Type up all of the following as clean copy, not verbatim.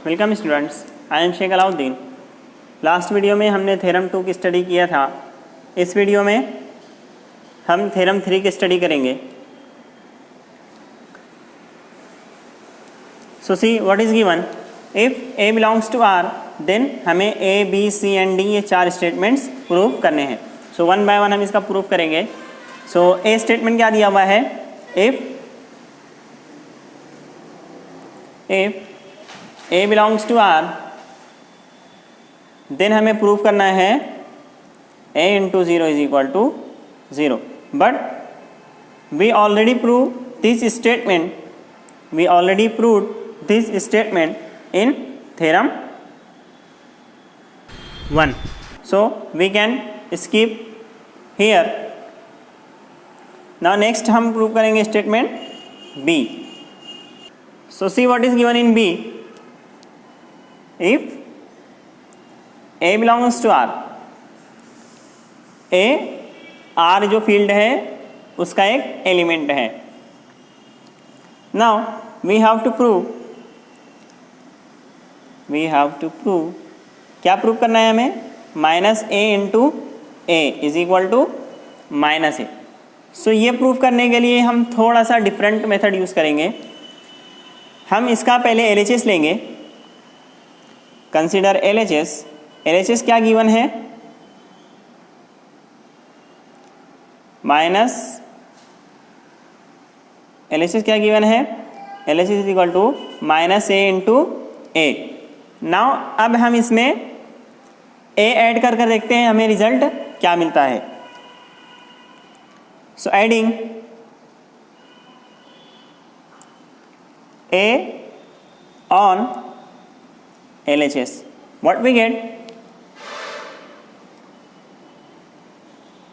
Welcome students, I am Sheikh Alauddin. Last video में हमने theorem 2 की स्टडी किया था। इस वीडियो में हम थ्योरम 3 की स्टडी करेंगे। So see what is given, if A belongs to R then हमें A B C and D ये 4 स्टेटमेंट्स प्रूव करने हैं। सो वन बाय वन हम इसका प्रूव करेंगे। सो ए स्टेटमेंट क्या दिया हुआ है, if A belongs to R then हमें प्रूव करना है a into 0 is equal to 0। But we already prove this statement in theorem 1, so we can skip here. Now next हम प्रूव करेंगे statement b। So see what is given in b, if A belongs to R, A R जो field है उसका एक element है। Now we have to prove क्या prove करना है हमें, minus A into A is equal to minus A. So ये प्रूव करने के लिए हम थोड़ा सा डिफरेंट मेथड यूज़ करेंगे। हम इसका पहले LHS लेंगे। कंसिडर LHS क्या गिवन है, माइनस LHS क्या गिवन है, LHS is equal to minus A into A. Now अब हम इसमें ए ऐड कर देखते हैं हमें रिजल्ट क्या मिलता है। So adding A on LHS, what we get,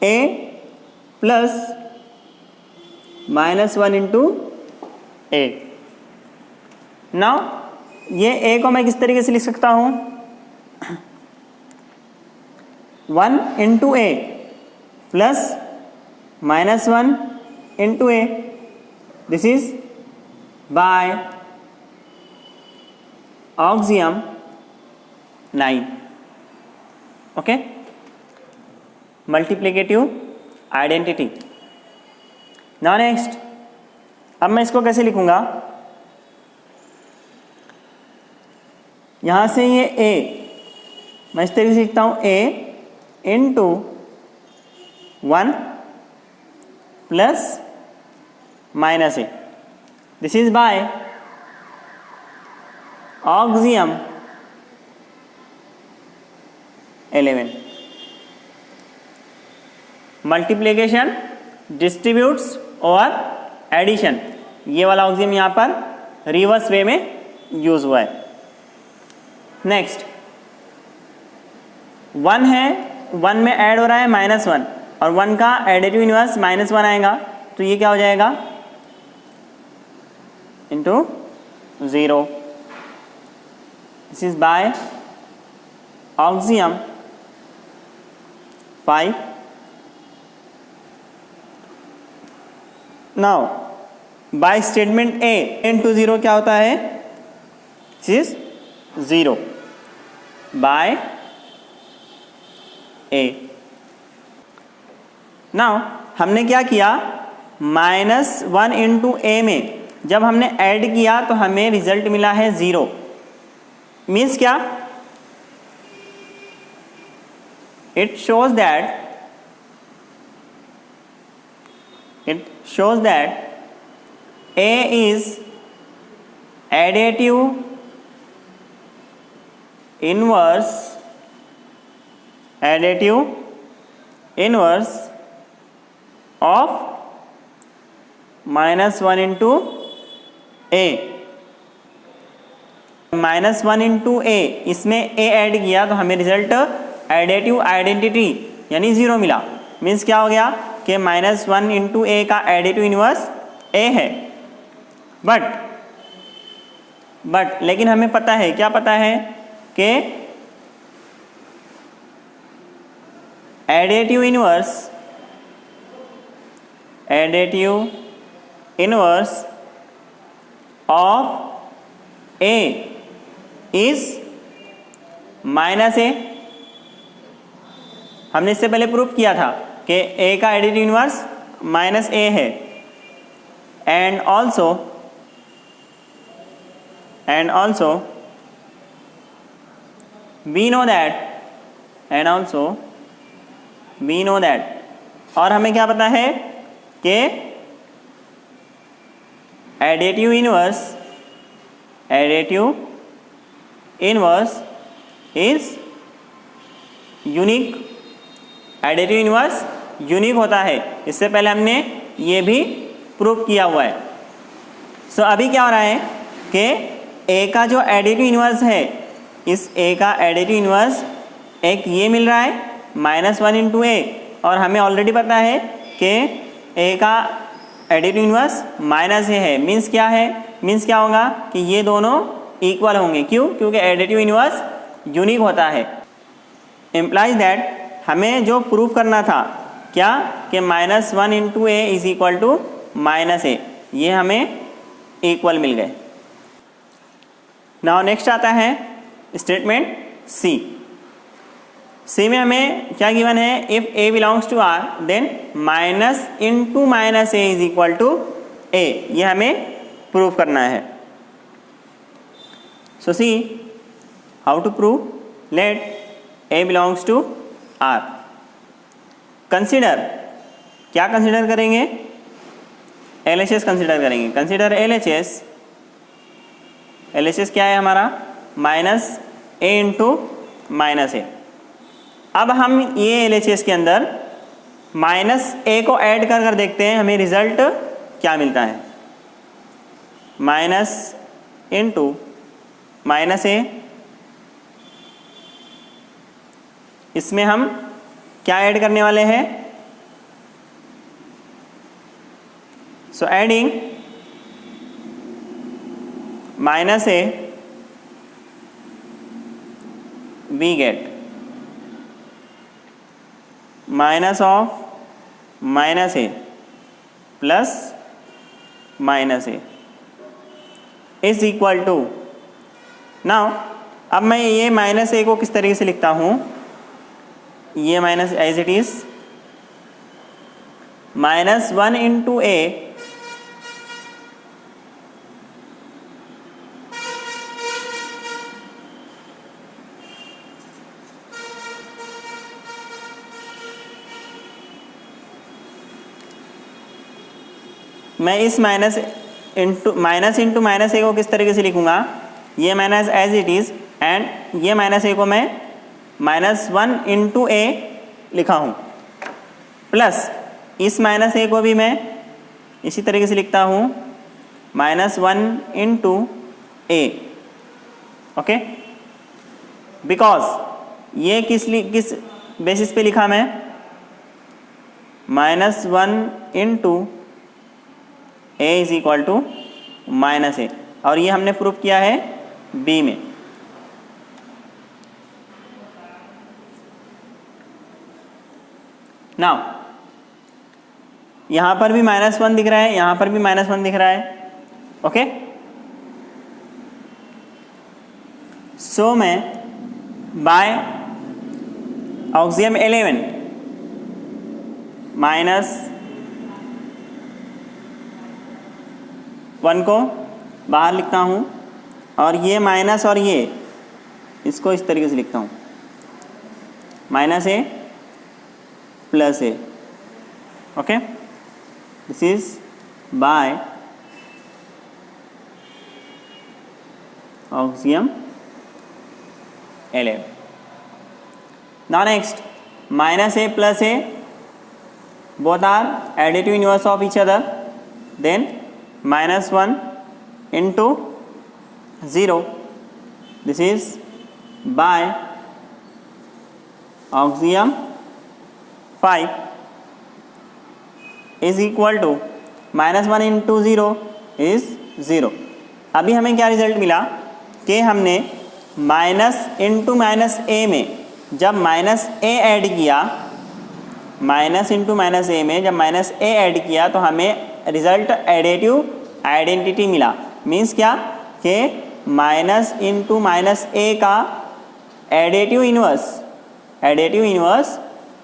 a plus minus 1 into a। now ये a को मैं किस तरीके से लिख सकता हूँ, 1 into a plus minus 1 into a, this is by axiom 9। Okay, multiplicative identity. Now next, अब मैं इसको कैसे लिखूंगा, यहां से ये a मैं इस तरीके से लिखता हूं, a into 1 plus minus A, this is by axiom 11। Multiplication, distributes और एडिशन, ये वाला ऑक्सियम यहाँ पर रिवर्स वे में यूज हुआ है। नेक्स्ट 1 है, 1 में ऐड हो रहा है -1 और 1 का एडिटिव इनवर्स -1 आएगा, तो ये क्या हो जाएगा, into 0। This is by axiom 5। Now by statement A into 0 क्या होता है, this is 0 by A। Now हमने क्या किया, -1 इंटू ए में जब हमने ऐड किया तो हमें रिजल्ट मिला है 0। मीन्स क्या, it shows that A is additive inverse of -1 into A। -1 into ए, इसमें a ऐड किया तो हमें रिजल्ट एडिटिव आइडेंटिटी यानी 0 मिला। मीन्स क्या हो गया कि -1 इंटू ए का एडिटिव इनवर्स a है। बट लेकिन हमें पता है, क्या पता है कि additive inverse of A is minus A. हमने इससे पहले प्रूफ किया था कि ए का एडिटिव इनवर्स माइनस ए है। And also we know that और हमें क्या पता है कि additive inverse is unique. Additive inverse unique होता है, इससे पहले हमने ये भी प्रूफ किया हुआ है। सो अभी क्या हो रहा है कि ए का जो एडिटिव इनवर्स है, इस ए का एडिटिव इनवर्स एक ये मिल रहा है -1 इंटू ए, और हमें ऑलरेडी पता है कि ए का एडिटिव इनवर्स माइनस ए है। मीन्स क्या है, मीन्स क्या होगा कि ये दोनों इक्वल होंगे। क्यों? क्योंकि एडिटिव इनवर्स यूनिक होता है। इम्प्लाइज दैट हमें जो प्रूफ करना था क्या कि -1 into A is equal to minus A, ये हमें इक्वल मिल गए। नाउ नेक्स्ट आता है स्टेटमेंट सी। सी में हमें क्या गिवन है, if A belongs to R then minus into minus A is equal to A, ये हमें प्रूव करना है। So see how to prove, let A belongs to R. Consider, क्या कंसिडर करेंगे, LHS कंसिडर करेंगे। कंसिडर LHS, LHS क्या है हमारा, minus A into minus A. अब हम ये LHS के अंदर माइनस ए को ऐड कर देखते हैं, हमें रिजल्ट क्या मिलता है। माइनस इंटू माइनस ए, इसमें हम क्या ऐड करने वाले हैं, so adding minus A we get minus of minus A plus minus A is equal to. Now अब मैं ये माइनस ए को किस तरीके से लिखता हूँ, ये minus as it is -1 into A मैं इस माइनस इंटू माइनस ए को किस तरीके से लिखूंगा, ये minus as it is and ये माइनस ए को मैं -1 इंटू ए लिखा हूँ, प्लस इस माइनस ए को भी मैं इसी तरीके से लिखता हूँ -1 इंटू ए। ओके, बिकॉज ये किस बेसिस पे लिखा मैं, -1 into A is equal to minus A, और ये हमने प्रूफ किया है बी में। नाउ यहाँ पर भी -1 दिख रहा है, यहाँ पर भी -1 दिख रहा है। ओके, सो मैं बाय ऑक्सियम 11 -1 को बाहर लिखता हूँ, और ये माइनस और ये इसको इस तरीके से लिखता हूँ, -a plus A. Okay, this is by axiom 11। Now next -a plus a, both are additive inverse of each other, then -1 into 0, this is by axiom 5 is equal to -1 into 0 is 0। अभी हमें क्या result मिला कि हमने minus into minus ए में जब minus ए add किया, minus into minus ए में जब माइनस ए ऐड किया तो हमें रिजल्ट एडिटिव आइडेंटिटी मिला। मीन्स क्या कि माइनस इंटू माइनस ए का एडिटिव इन्वर्स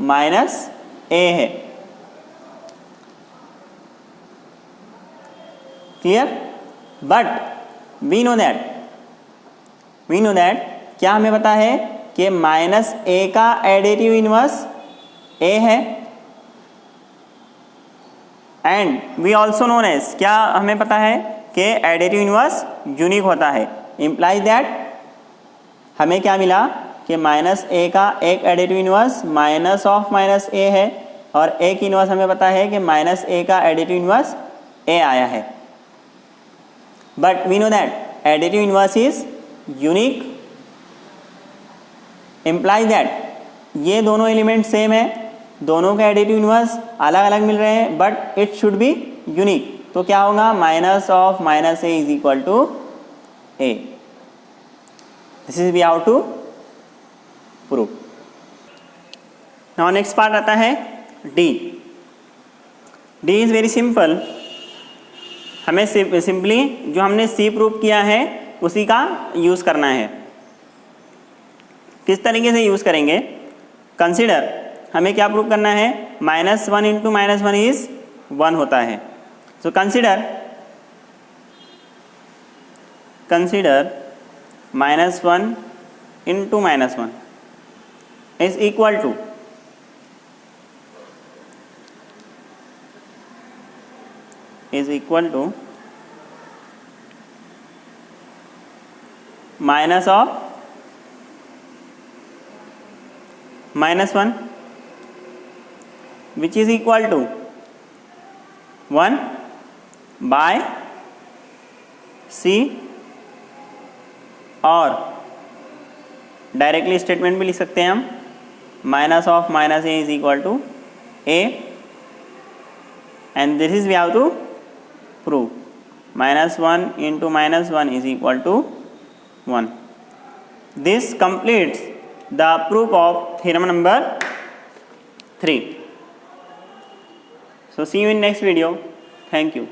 माइनस ए है। Clear? But we know that क्या हमें पता है कि माइनस ए का एडिटिव इन्वर्स ए है, and we also known as, क्या हमें पता है कि एडिटिव इन्वर्स यूनिक होता है। इम्प्लाइज दैट हमें क्या मिला कि माइनस ए का एक additive inverse minus of minus A है, और एक इन्वर्स हमें पता है कि माइनस ए का एडिटिव इन्वर्स ए आया है। But we know that additive inverse is unique, implies that ये दोनों एलिमेंट सेम है, दोनों के एडिटिव इन्वर्स अलग अलग मिल रहे हैं, but it should be unique. तो क्या होगा, minus of minus A is equal to A. This is we how to prove. Now next part आता है D. D is very simple. हमें सिंपली जो हमने सी प्रूव किया है उसी का यूज़ करना है। किस तरीके से यूज़ करेंगे? कंसिडर हमें क्या प्रूव करना है, minus one into minus one is one होता है। So consider minus one into minus one is equal to minus of minus one which is equal to 1 by C, और डायरेक्टली स्टेटमेंट भी लिख सकते हैं हम, minus of minus A is equal to A, and this is we have to prove minus one into minus one is equal to 1. दिस completes the proof of theorem number 3. So see you in next video. Thank you.